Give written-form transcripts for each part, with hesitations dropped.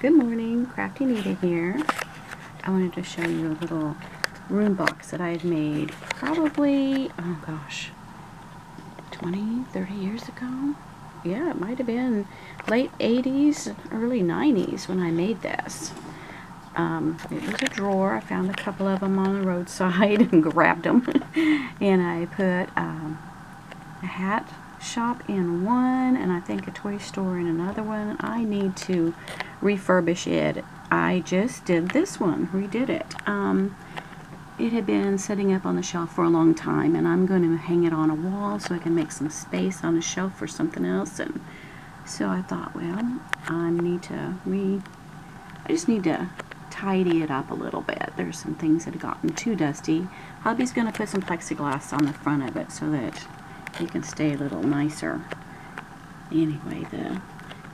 Good morning, Crafty Nita here. I wanted to show you a little room box that I had made probably, oh gosh, 20, 30 years ago? Yeah, it might have been late 80s, early 90s when I made this. It was a drawer. I found a couple of them on the roadside and grabbed them. And I put a hat shop in one, and I think a toy store in another one. I need to refurbish it. I just did this one, redid it. It had been sitting up on the shelf for a long time, and I'm going to hang it on a wall so I can make some space on the shelf for something else. And so I thought, well, I just need to tidy it up a little bit. There's some things that have gotten too dusty. Hubby's going to put some plexiglass on the front of it so that it can stay a little nicer. Anyway, the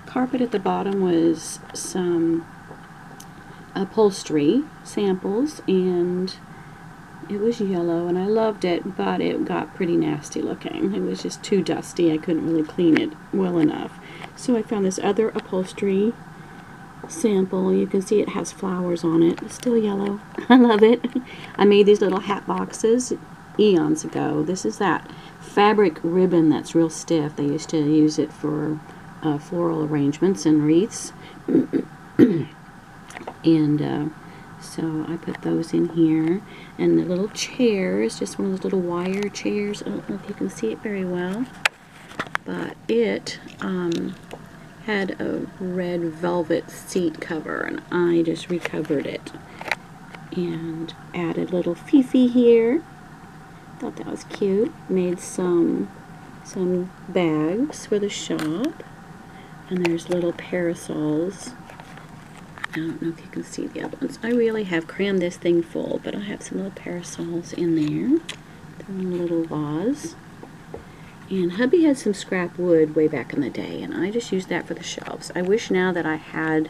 carpet at the bottom was some upholstery samples, and it was yellow, and I loved it, but it got pretty nasty looking. It was just too dusty. I couldn't really clean it well enough. So I found this other upholstery sample. You can see it has flowers on it. It's still yellow. I love it. I made these little hat boxes eons ago. This is that fabric ribbon that's real stiff. They used to use it for floral arrangements and wreaths. And so I put those in here. And the little chair is just one of those little wire chairs. I don't know if you can see it very well, but it had a red velvet seat cover, and I just recovered it and added little Fifi here. Thought that was cute. Made some bags for the shop, and there's little parasols. I don't know if you can see the other ones. I really have crammed this thing full, but I have some little parasols in there. They're in a little vase. And hubby had some scrap wood way back in the day, and I just used that for the shelves. I wish now that I had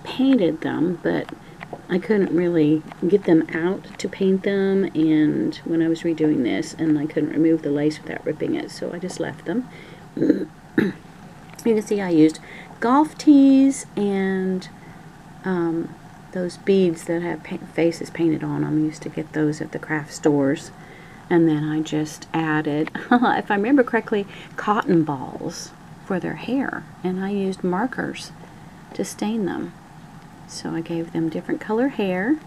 painted them, but I couldn't really get them out to paint them, and when I was redoing this, and I couldn't remove the lace without ripping it, so I just left them. You can see I used golf tees and those beads that have faces painted on them. I used to get those at the craft stores. And then I just added, if I remember correctly, cotton balls for their hair. And I used markers to stain them. So I gave them different color hair.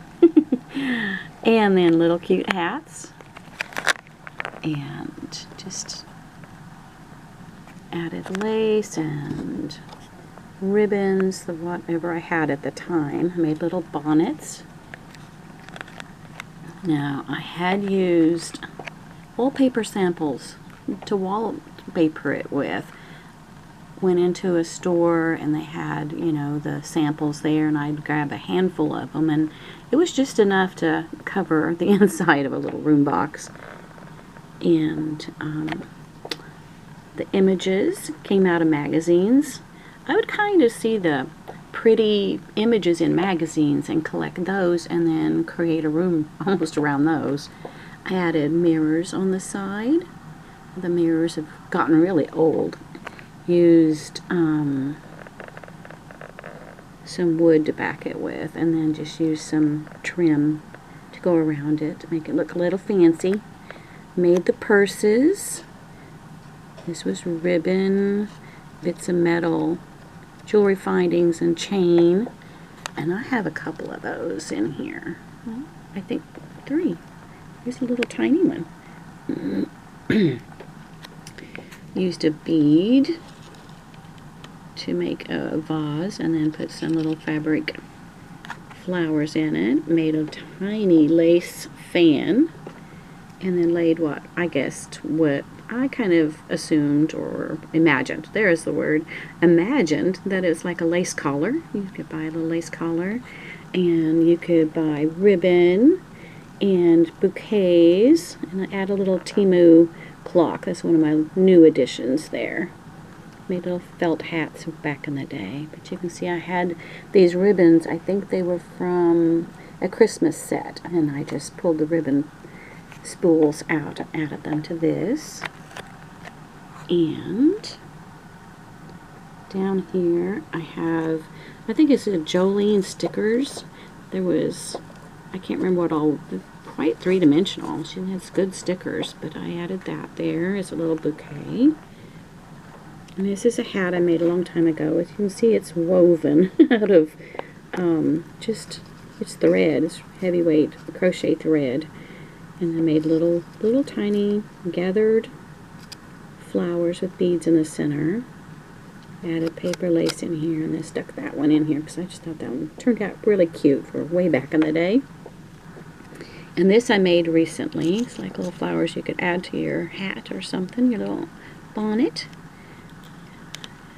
And then little cute hats. And just added lace and ribbons, whatever I had at the time. I made little bonnets. Now, I had used wallpaper samples to wallpaper it with. Went into a store and they had, you know, the samples there, and I'd grab a handful of them, and it was just enough to cover the inside of a little room box. And the images came out of magazines. I would kind of see the pretty images in magazines and collect those and then create a room almost around those. I added mirrors on the side. The mirrors have gotten really old. Used some wood to back it with, and then just used some trim to go around it to make it look a little fancy. Made the purses. This was ribbon, bits of metal, jewelry findings, and chain, and I have a couple of those in here. Well, I think 3. Here's a little tiny one. Used a bead to make a vase, and then put some little fabric flowers in it. Made a tiny lace fan, and then laid what I kind of assumed or imagined, there's the word, imagined that it's like a lace collar. You could buy a little lace collar, and you could buy ribbon and bouquets, and I add a little Timu clock. That's one of my new additions there. Made little felt hats back in the day, but you can see I had these ribbons. I think they were from a Christmas set, and I just pulled the ribbon spools out and added them to this. And down here I have I think it's a Jolene stickers. There was, I can't remember what all, quite three-dimensional. She has good stickers, but I added that there as a little bouquet. And this is a hat I made a long time ago. As you can see, it's woven out of it's thread. It's heavyweight crochet thread. And I made little tiny gathered flowers with beads in the center. Added paper lace in here, and then stuck that one in here because I just thought that one turned out really cute for way back in the day. And this I made recently. It's like little flowers you could add to your hat or something, your little bonnet.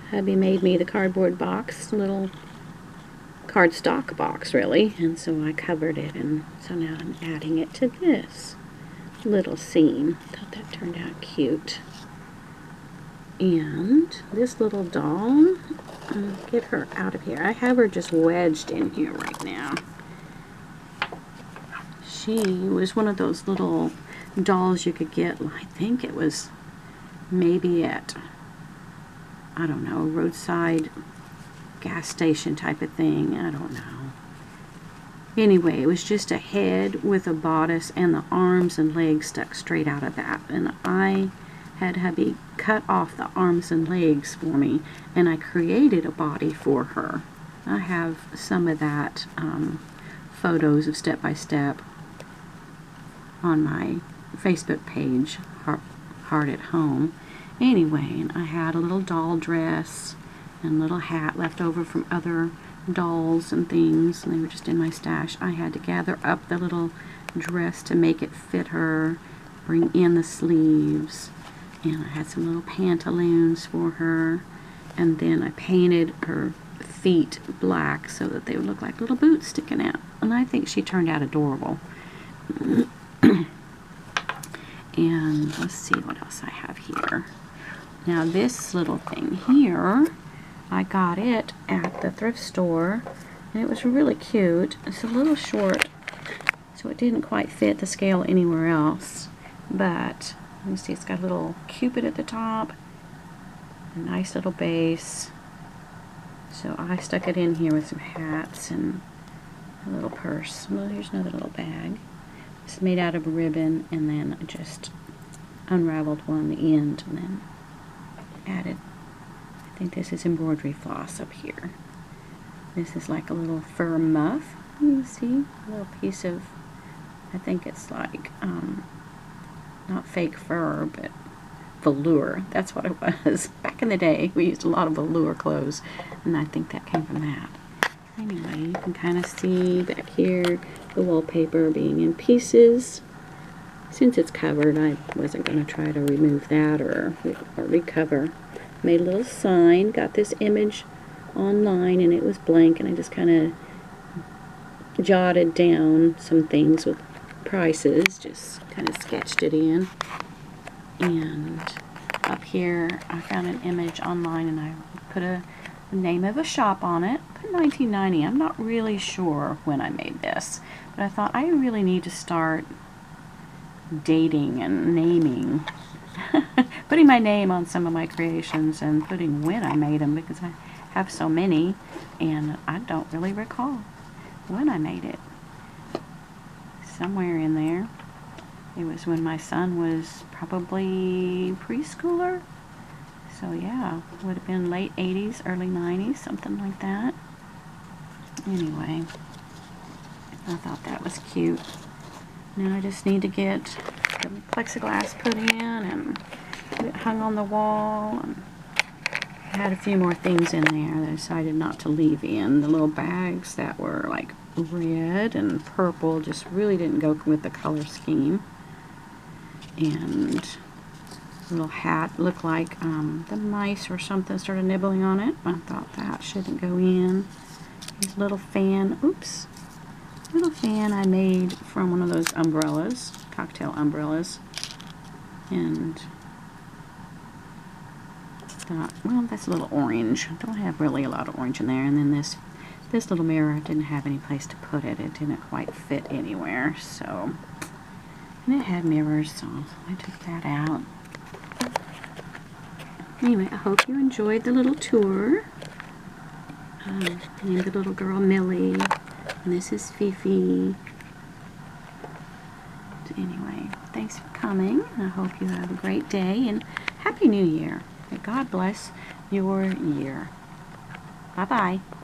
Hubby made me the cardboard box, little cardstock box really, and so I covered it, and so now I'm adding it to this little scene. Thought that turned out cute. And this little doll, I'll get her out of here. I have her just wedged in here right now. She was one of those little dolls you could get, I think it was maybe at, I don't know, roadside gas station type of thing. I don't know. Anyway, it was just a head with a bodice and the arms and legs stuck straight out of that. And I had hubby cut off the arms and legs for me, and I created a body for her. I have some of that photos of step by step on my Facebook page, Heart at Home. Anyway, and I had a little doll dress and a little hat left over from other dolls and things, and they were just in my stash. I had to gather up the little dress to make it fit her, bring in the sleeves, and I had some little pantaloons for her, and then I painted her feet black so that they would look like little boots sticking out, and I think she turned out adorable. And let's see what else I have here. Now this little thing here, I got it at the thrift store, and it was really cute. It's a little short, so it didn't quite fit the scale anywhere else, but you see it's got a little cupid at the top, a nice little base. So I stuck it in here with some hats and a little purse. Well, here's another little bag. It's made out of ribbon, and then I just unraveled one on the end and then added, I think this is embroidery floss up here. This is like a little fur muff. You see a little piece of, I think it's like not fake fur, but velour. That's what it was. Back in the day, we used a lot of velour clothes, and I think that came from that. Anyway, you can kind of see back here the wallpaper being in pieces. Since it's covered, I wasn't going to try to remove that or recover. Made a little sign. Got this image online, and it was blank, and I just kind of jotted down some things with prices, just kind of sketched it in. And up here I found an image online, and I put the name of a shop on it. Put 1990. I'm not really sure when I made this, but I thought I really need to start dating and naming, putting my name on some of my creations and putting when I made them, because I have so many and I don't really recall when I made it. Somewhere in there. It was when my son was probably preschooler. So yeah, would have been late 80s, early 90s, something like that. Anyway, I thought that was cute. Now I just need to get the plexiglass put in and get it hung on the wall. And I had a few more things in there that I decided not to leave in. The little bags that were like red and purple just really didn't go with the color scheme. And the little hat looked like the mice or something started nibbling on it. I thought that shouldn't go in. Here's a little fan. Oops. Little fan I made from one of those umbrellas, cocktail umbrellas, and thought, well, that's a little orange. I don't have really a lot of orange in there. And then this little mirror, I didn't have any place to put it. It didn't quite fit anywhere, so, and it had mirrors, so I took that out. Anyway, I hope you enjoyed the little tour. named the little girl Millie, and this is Fifi. So anyway, thanks for coming. I hope you have a great day, and Happy New Year. May God bless your year. Bye-bye.